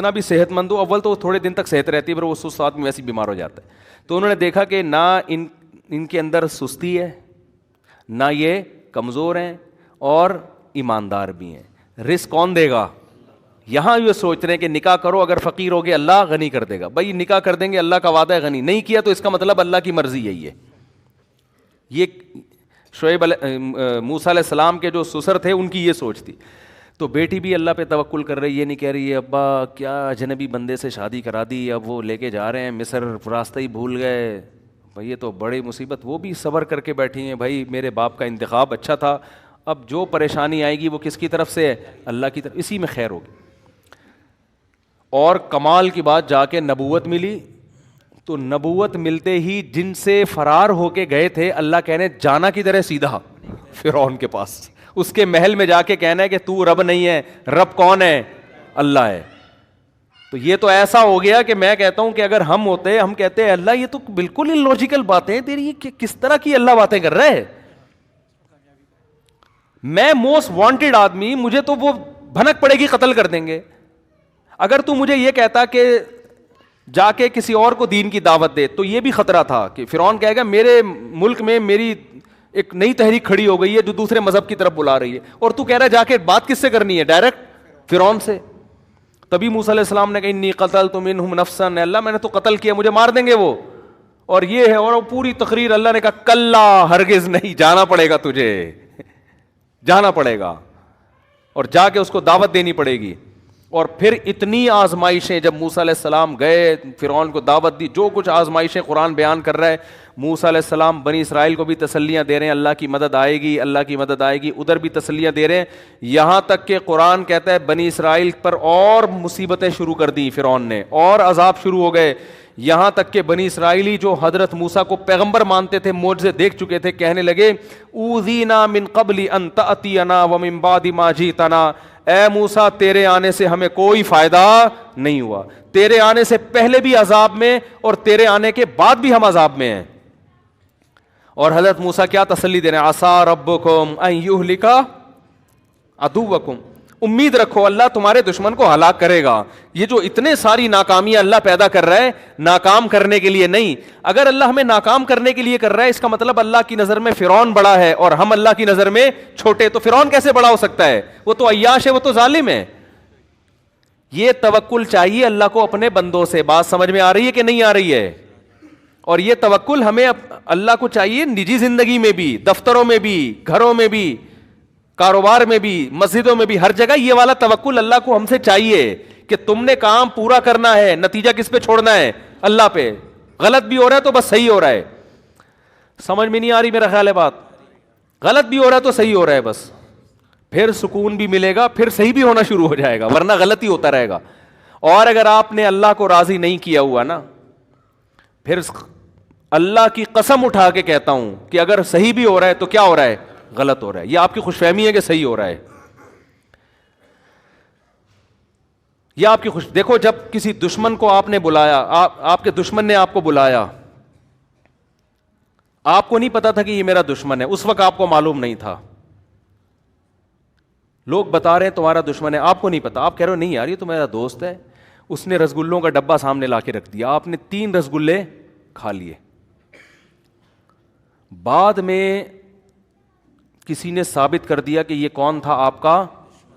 اتنا بھی صحت مند ہو، اول تو تھوڑے دن تک صحت رہتی ہے پھر وہ سست آدمی ویسے بیمار ہو جاتا ہے. تو انہوں نے دیکھا کہ نہ ان کے اندر سستی ہے، نہ یہ کمزور ہیں اور ایماندار بھی ہیں. رزق کون دے گا؟ یہاں یہ سوچ رہے ہیں کہ نکاح کرو، اگر فقیر ہوگے اللہ غنی کر دے گا. بھائی نکاح کر دیں گے، اللہ کا وعدہ ہے غنی، نہیں کیا تو اس کا مطلب اللہ کی مرضی یہی ہے. یہ شعیب موسیٰ علیہ السلام کے جو سسر تھے ان کی یہ سوچ تھی. تو بیٹی بھی اللہ پہ توکل کر رہی، یہ نہیں کہہ رہی ہے ابا کیا اجنبی بندے سے شادی کرا دی، اب وہ لے کے جا رہے ہیں مصر، راستہ ہی بھول گئے. بھائی یہ تو بڑی مصیبت. وہ بھی صبر کر کے بیٹھی ہیں، بھائی میرے باپ کا انتخاب اچھا تھا، اب جو پریشانی آئے گی وہ کس کی طرف سے ہے؟ اللہ کی طرف، اسی میں خیر ہوگی. اور کمال کی بات، جا کے نبوت ملی. تو نبوت ملتے ہی جن سے فرار ہو کے گئے تھے، اللہ کہنے جانا کدھر ہے؟ سیدھا فرعون کے پاس، اس کے محل میں جا کے کہنا ہے کہ تو رب نہیں ہے. رب کون ہے؟ اللہ ہے. تو یہ تو ایسا ہو گیا کہ میں کہتا ہوں کہ اگر ہم ہوتے، ہم کہتے ہیں اللہ یہ تو بالکل انلوجیکل باتیں ہیں تیری، یہ کس طرح کی اللہ باتیں کر رہا ہے. میں موسٹ وانٹیڈ آدمی، مجھے تو وہ بھنک پڑے گی قتل کر دیں گے. اگر تو مجھے یہ کہتا کہ جا کے کسی اور کو دین کی دعوت دے، تو یہ بھی خطرہ تھا کہ فرعون کہے گا میرے ملک میں میری ایک نئی تحریک کھڑی ہو گئی ہے جو دوسرے مذہب کی طرف بلا رہی ہے، اور تو کہہ رہا ہے جا کے بات کس سے کرنی ہے؟ ڈائریکٹ فرعون سے. تبھی موسیٰ علیہ السلام نے کہا انی قتلت منہم نفسا، اللہ میں نے تو قتل کیا، مجھے مار دیں گے وہ. اور یہ ہے، اور پوری تقریر اللہ نے کہا کلا ہرگز نہیں، جانا پڑے گا تجھے، جانا پڑے گا اور جا کے اس کو دعوت دینی پڑے گی. اور پھر اتنی آزمائشیں، جب موسیٰ علیہ السلام گئے فرعون کو دعوت دی، جو کچھ آزمائشیں قرآن بیان کر رہا ہے. موسیٰ علیہ السلام بنی اسرائیل کو بھی تسلیاں دے رہے ہیں، اللہ کی مدد آئے گی، اللہ کی مدد آئے گی. ادھر بھی تسلیاں دے رہے ہیں، یہاں تک کہ قرآن کہتا ہے بنی اسرائیل پر اور مصیبتیں شروع کر دی فرعون نے، اور عذاب شروع ہو گئے. یہاں تک کہ بنی اسرائیلی جو حضرت موسیٰ کو پیغمبر مانتے تھے، معجزے دیکھ چکے تھے، کہنے لگے اوذینا من قبل ان تأتینا ومن بعد ما جئتنا، اے موسیٰ تیرے آنے سے ہمیں کوئی فائدہ نہیں ہوا، تیرے آنے سے پہلے بھی عذاب میں اور تیرے آنے کے بعد بھی ہم عذاب میں ہیں. اور حضرت موسیٰ کیا تسلی دے رہے ہیں؟ عسیٰ ربکم ان یہلک عدوکم، امید رکھو اللہ تمہارے دشمن کو ہلاک کرے گا. یہ جو اتنے ساری ناکامیاں اللہ پیدا کر رہا ہے، ناکام کرنے کے لیے نہیں. اگر اللہ ہمیں ناکام کرنے کے لیے کر رہا ہے، اس کا مطلب اللہ کی نظر میں فرعون بڑا ہے اور ہم اللہ کی نظر میں چھوٹے. تو فرعون کیسے بڑا ہو سکتا ہے؟ وہ تو عیاش ہے، وہ تو ظالم ہے. یہ توکل چاہیے اللہ کو اپنے بندوں سے. بات سمجھ میں آ رہی ہے کہ نہیں آ رہی ہے؟ اور یہ توکل ہمیں اللہ کو چاہیے نجی زندگی میں بھی، دفتروں میں بھی، گھروں میں بھی، کاروبار میں بھی، مسجدوں میں بھی، ہر جگہ یہ والا توکل اللہ کو ہم سے چاہیے کہ تم نے کام پورا کرنا ہے، نتیجہ کس پہ چھوڑنا ہے؟ اللہ پہ. غلط بھی ہو رہا ہے تو بس صحیح ہو رہا ہے. سمجھ میں نہیں آ رہی میرا خیال ہے بات؟ غلط بھی ہو رہا ہے تو صحیح ہو رہا ہے بس، پھر سکون بھی ملے گا، پھر صحیح بھی ہونا شروع ہو جائے گا، ورنہ غلط ہی ہوتا رہے گا. اور اگر آپ نے اللہ کو راضی نہیں کیا ہوا نا، پھر اللہ کی قسم اٹھا کے کہتا ہوں کہ اگر صحیح بھی ہو رہا ہے تو کیا ہو رہا ہے؟ غلط ہو رہا ہے. یہ آپ کی خوش فہمی ہے کہ صحیح ہو رہا ہے؟ یہ آپ کی دیکھو جب کسی دشمن کو آپ نے بلایا، آپ کے دشمن نے آپ کو بلایا، آپ کو نہیں پتا تھا کہ یہ میرا دشمن ہے، اس وقت آپ کو معلوم نہیں تھا. لوگ بتا رہے ہیں تمہارا دشمن ہے، آپ کو نہیں پتا، آپ کہہ رہے ہو نہیں یار یہ تو میرا دوست ہے. اس نے رسگلوں کا ڈبہ سامنے لا کے رکھ دیا، آپ نے 3 رسگلے کھا لیے. بعد میں کسی نے ثابت کر دیا کہ یہ کون تھا؟ آپ کا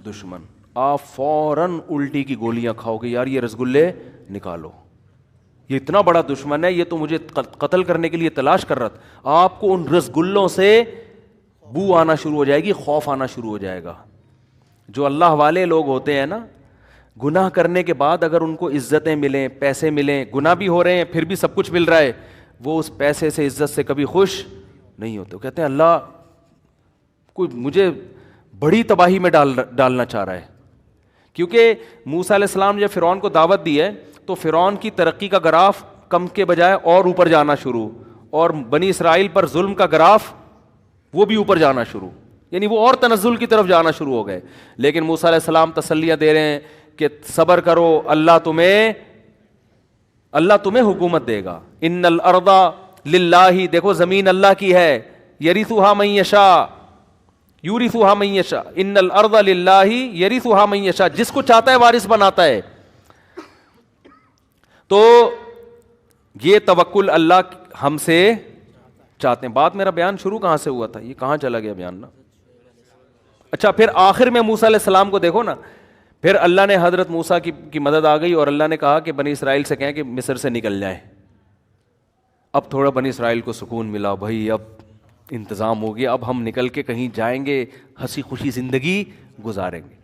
دشمن. آپ فوراً الٹی کی گولیاں کھاؤ گے، یار یہ رسگلے نکالو، یہ اتنا بڑا دشمن ہے، یہ تو مجھے قتل کرنے کے لیے تلاش کر رہا تھا. آپ کو ان رسگلوں سے بو آنا شروع ہو جائے گی، خوف آنا شروع ہو جائے گا. جو اللہ والے لوگ ہوتے ہیں نا، گناہ کرنے کے بعد اگر ان کو عزتیں ملیں، پیسے ملیں، گناہ بھی ہو رہے ہیں پھر بھی سب کچھ مل رہا ہے، وہ اس پیسے سے، عزت سے کبھی خوش نہیں ہوتے. کہتے ہیں اللہ کوئی مجھے بڑی تباہی میں ڈالنا چاہ رہا ہے. کیونکہ موسیٰ علیہ السلام جب فرعون کو دعوت دی ہے تو فرعون کی ترقی کا گراف کم کے بجائے اور اوپر جانا شروع، اور بنی اسرائیل پر ظلم کا گراف وہ بھی اوپر جانا شروع، یعنی وہ اور تنزل کی طرف جانا شروع ہو گئے. لیکن موسیٰ علیہ السلام تسلیاں دے رہے ہیں کہ صبر کرو، اللہ تمہیں حکومت دے گا. ان الارض للہ، دیکھو زمین اللہ کی ہے، یرثھا من یشاء یورثھا من یشاء، ان الارض للہ یرثھا من یشاء، جس کو چاہتا ہے وارث بناتا ہے. تو یہ توکل اللہ ہم سے چاہتے ہیں. بات میرا بیان شروع کہاں سے ہوا تھا, یہ کہاں چلا گیا بیان نا. اچھا, پھر آخر میں موسیٰ علیہ السلام کو دیکھو نا, پھر اللہ نے حضرت موسیٰ کی مدد آ گئی اور اللہ نے کہا کہ بنی اسرائیل سے کہیں کہ مصر سے نکل جائیں. اب تھوڑا بنی اسرائیل کو سکون ملا, بھائی اب انتظام ہو گیا, اب ہم نکل کے کہیں جائیں گے, ہنسی خوشی زندگی گزاریں گے.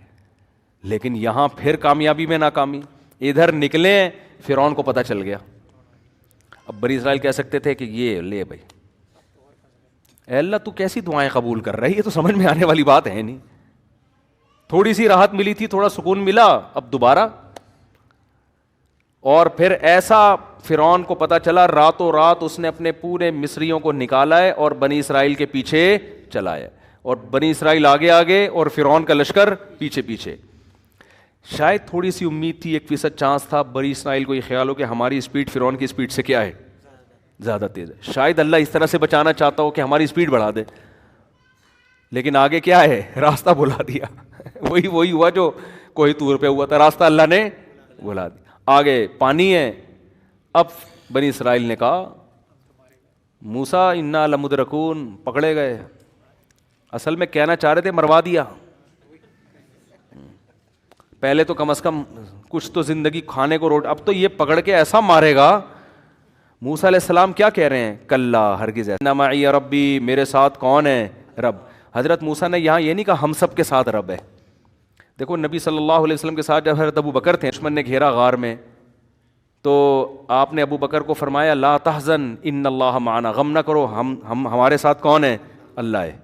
لیکن یہاں پھر کامیابی میں ناکامی. ادھر نکلے, فرعون کو پتہ چل گیا. اب بنی اسرائیل کہہ سکتے تھے کہ یہ لے بھائی, اے اللہ تو کیسی دعائیں قبول کر رہا ہے, یہ تو سمجھ میں آنے والی بات ہے نہیں. تھوڑی سی راحت ملی تھی, تھوڑا سکون ملا, اب دوبارہ. اور پھر ایسا فرعون کو پتہ چلا, راتوں رات اس نے اپنے پورے مصریوں کو نکالا ہے اور بنی اسرائیل کے پیچھے چلایا, اور بنی اسرائیل آگے آگے اور فرعون کا لشکر پیچھے پیچھے. شاید تھوڑی سی امید تھی, 1% چانس تھا بنی اسرائیل کو یہ خیال ہو کہ ہماری اسپیڈ فرعون کی اسپیڈ سے کیا ہے, زیادہ تیز ہے. شاید اللہ اس طرح سے بچانا چاہتا ہو کہ ہماری اسپیڈ بڑھا دے, لیکن آگے کیا ہے, راستہ بلا دیا. وہی ہوا جو کوہ طور پہ ہوا تھا, راستہ اللہ نے بلا دیا. آگے پانی ہے. اب بنی اسرائیل نے کہا موسیٰ انا لمدرکون, پکڑے گئے. اصل میں کہنا چاہ رہے تھے مروا دیا. پہلے تو کم از کم کچھ تو زندگی کھانے کو روٹ, اب تو یہ پکڑ کے ایسا مارے گا. موسیٰ علیہ السلام کیا کہہ رہے ہیں, کلا ہرگز, ان معی ربی, میرے ساتھ کون ہے, رب. حضرت موسیٰ نے یہاں یہ نہیں کہا ہم سب کے ساتھ رب ہے. دیکھو نبی صلی اللہ علیہ وسلم کے ساتھ جب حضرت ابو بکر تھے, دشمن نے گھیرا غار میں, تو آپ نے ابو بکر کو فرمایا لا تحزن ان اللہ معنا, غم نہ کرو, ہمارے ساتھ کون ہے, اللہ ہے,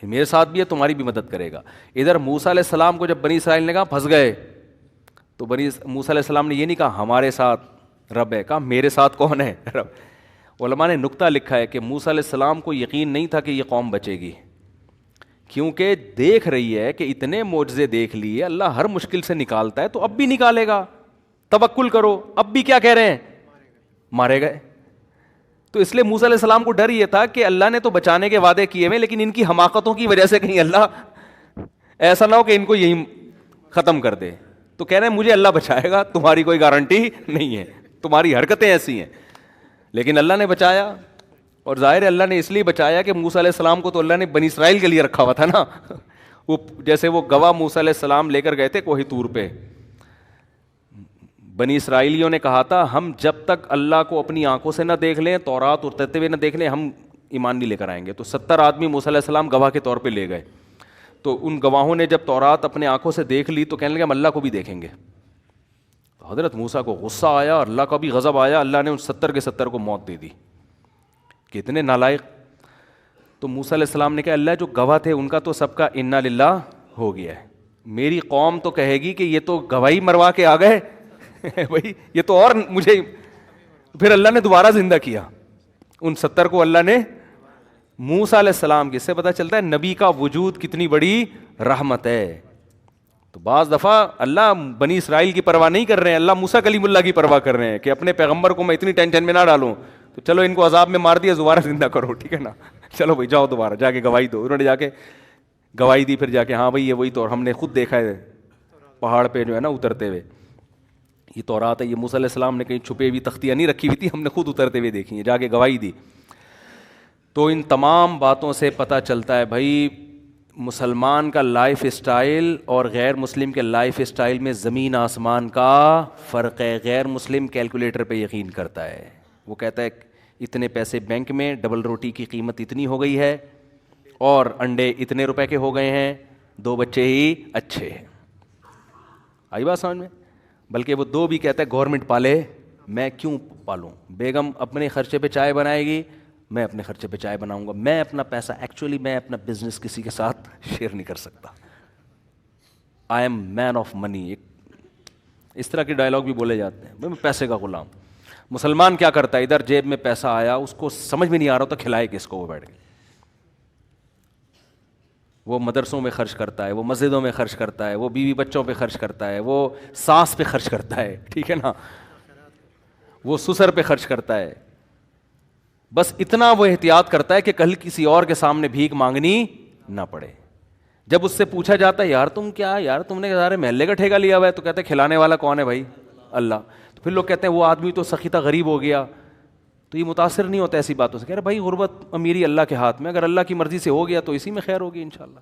میرے ساتھ بھی ہے, تمہاری بھی مدد کرے گا. ادھر موسیٰ علیہ السلام کو جب بنی اسرائیل نے کہا پھنس گئے, تو موسیٰ علیہ السلام نے یہ نہیں کہا ہمارے ساتھ رب ہے, کہا میرے ساتھ کون ہے, رب. علماء نے نکتہ لکھا ہے کہ موسیٰ علیہ السلام کو یقین نہیں تھا کہ یہ قوم بچے گی, کیونکہ دیکھ رہی ہے کہ اتنے معجزے دیکھ لیے, اللہ ہر مشکل سے نکالتا ہے, تو اب بھی نکالے گا, توکل کرو. اب بھی کیا کہہ رہے ہیں, مارے گئے. تو اس لیے موسیٰ علیہ السلام کو ڈر یہ تھا کہ اللہ نے تو بچانے کے وعدے کیے ہوئے, لیکن ان کی حماقتوں کی وجہ سے کہیں اللہ ایسا نہ ہو کہ ان کو یہی ختم کر دے. تو کہہ رہے ہیں مجھے اللہ بچائے گا, تمہاری کوئی گارنٹی نہیں ہے, تمہاری حرکتیں ایسی ہیں. لیکن اللہ نے بچایا, اور ظاہر ہے اللہ نے اس لیے بچایا کہ موسیٰ علیہ السلام کو تو اللہ نے بنی اسرائیل کے لیے رکھا ہوا تھا نا. وہ جیسے وہ گواہ موسیٰ علیہ السلام لے کر گئے تھے کوہ طور پہ, بنی اسرائیلیوں نے کہا تھا ہم جب تک اللہ کو اپنی آنکھوں سے نہ دیکھ لیں, تورات اترتے ہوئے نہ دیکھ لیں, ہم ایمان نہیں لے کر آئیں گے. تو 70 آدمی موسیٰ علیہ السلام گواہ کے طور پہ لے گئے. تو ان گواہوں نے جب تورات اپنے آنکھوں سے دیکھ لی تو کہنے لگے ہم اللہ کو بھی دیکھیں گے. تو حضرت موسیٰ کو غصہ آیا اور اللہ کا بھی غضب آیا. اللہ نے ان 70 کے 70 کو موت دے دی. کتنے نالائق. تو موسیٰ علیہ السلام نے کہا اللہ جو گواہ تھے ان کا تو سب کا انا للہ ہو گیا ہے, میری قوم تو کہے گی کہ یہ تو گواہی مروا کے آ گئے بھائی, یہ تو اور مجھے. پھر اللہ نے دوبارہ زندہ کیا ان 70 کو. اللہ نے موسیٰ علیہ السلام کی, اس سے پتہ چلتا ہے نبی کا وجود کتنی بڑی رحمت ہے. تو بعض دفعہ اللہ بنی اسرائیل کی پرواہ نہیں کر رہے ہیں, اللہ موسیٰ کلیم اللہ کی پرواہ کر رہے ہیں کہ اپنے پیغمبر کو میں اتنی ٹینشن میں نہ ڈالوں, تو چلو ان کو عذاب میں مار دیا, دوبارہ زندہ کرو, ٹھیک ہے نا, چلو بھائی جاؤ دوبارہ جا کے گواہی دو. انہوں نے جا کے گواہی دی, پھر جا کے ہاں بھائی یہ وہی تو, ہم نے خود دیکھا ہے پہاڑ پہ جو ہے نا اترتے ہوئے, یہ تورات ہے, یہ موسیٰ علیہ السلام نے کہیں چھپے ہوئی تختیاں نہیں رکھی ہوئی تھی, ہم نے خود اترتے ہوئے دیکھی ہیں, جا کے گواہی دی. تو ان تمام باتوں سے پتہ چلتا ہے بھائی مسلمان کا لائف اسٹائل اور غیر مسلم کے لائف اسٹائل میں زمین آسمان کا فرق ہے. غیر مسلم کیلکولیٹر پہ یقین کرتا ہے, وہ کہتا ہے اتنے پیسے بینک میں, ڈبل روٹی کی قیمت اتنی ہو گئی ہے, اور انڈے اتنے روپے کے ہو گئے ہیں, 2 بچے ہی اچھے ہیں. آئی بات سمجھ میں؟ بلکہ وہ 2 بھی کہتا ہے گورنمنٹ پالے, میں کیوں پالوں, بیگم اپنے خرچے پہ چائے بنائے گی, میں اپنے خرچے پہ چائے بناؤں گا, میں اپنا پیسہ, ایکچولی میں اپنا بزنس کسی کے ساتھ شیئر نہیں کر سکتا, I am main of money. اس طرح کے ڈائلاگ بھی بولے جاتے ہیں, میں پیسے کا غلام. مسلمان کیا کرتا ہے, ادھر جیب میں پیسہ آیا, اس کو سمجھ میں نہیں آ رہا تو کھلائے کس کو, وہ بیٹھ کے وہ مدرسوں میں خرچ کرتا ہے, وہ مسجدوں میں خرچ کرتا ہے, وہ بیوی بچوں پہ خرچ کرتا ہے, وہ ساس پہ خرچ کرتا ہے, ٹھیک ہے نا, وہ سسر پہ خرچ کرتا ہے. بس اتنا وہ احتیاط کرتا ہے کہ کل کسی اور کے سامنے بھیک مانگنی نہ پڑے. جب اس سے پوچھا جاتا ہے یار تم کیا, یار تم نے سارے محلے کا ٹھیکہ لیا ہوا ہے, تو کہتے ہیں کھلانے والا کون ہے بھائی, اللہ. پھر لوگ کہتے ہیں وہ آدمی تو سخی تھا، غریب ہو گیا، تو یہ متاثر نہیں ہوتا ایسی باتوں سے. کہہ رہے بھائی غربت امیری اللہ کے ہاتھ میں، اگر اللہ کی مرضی سے ہو گیا تو اسی میں خیر ہوگی انشاءاللہ.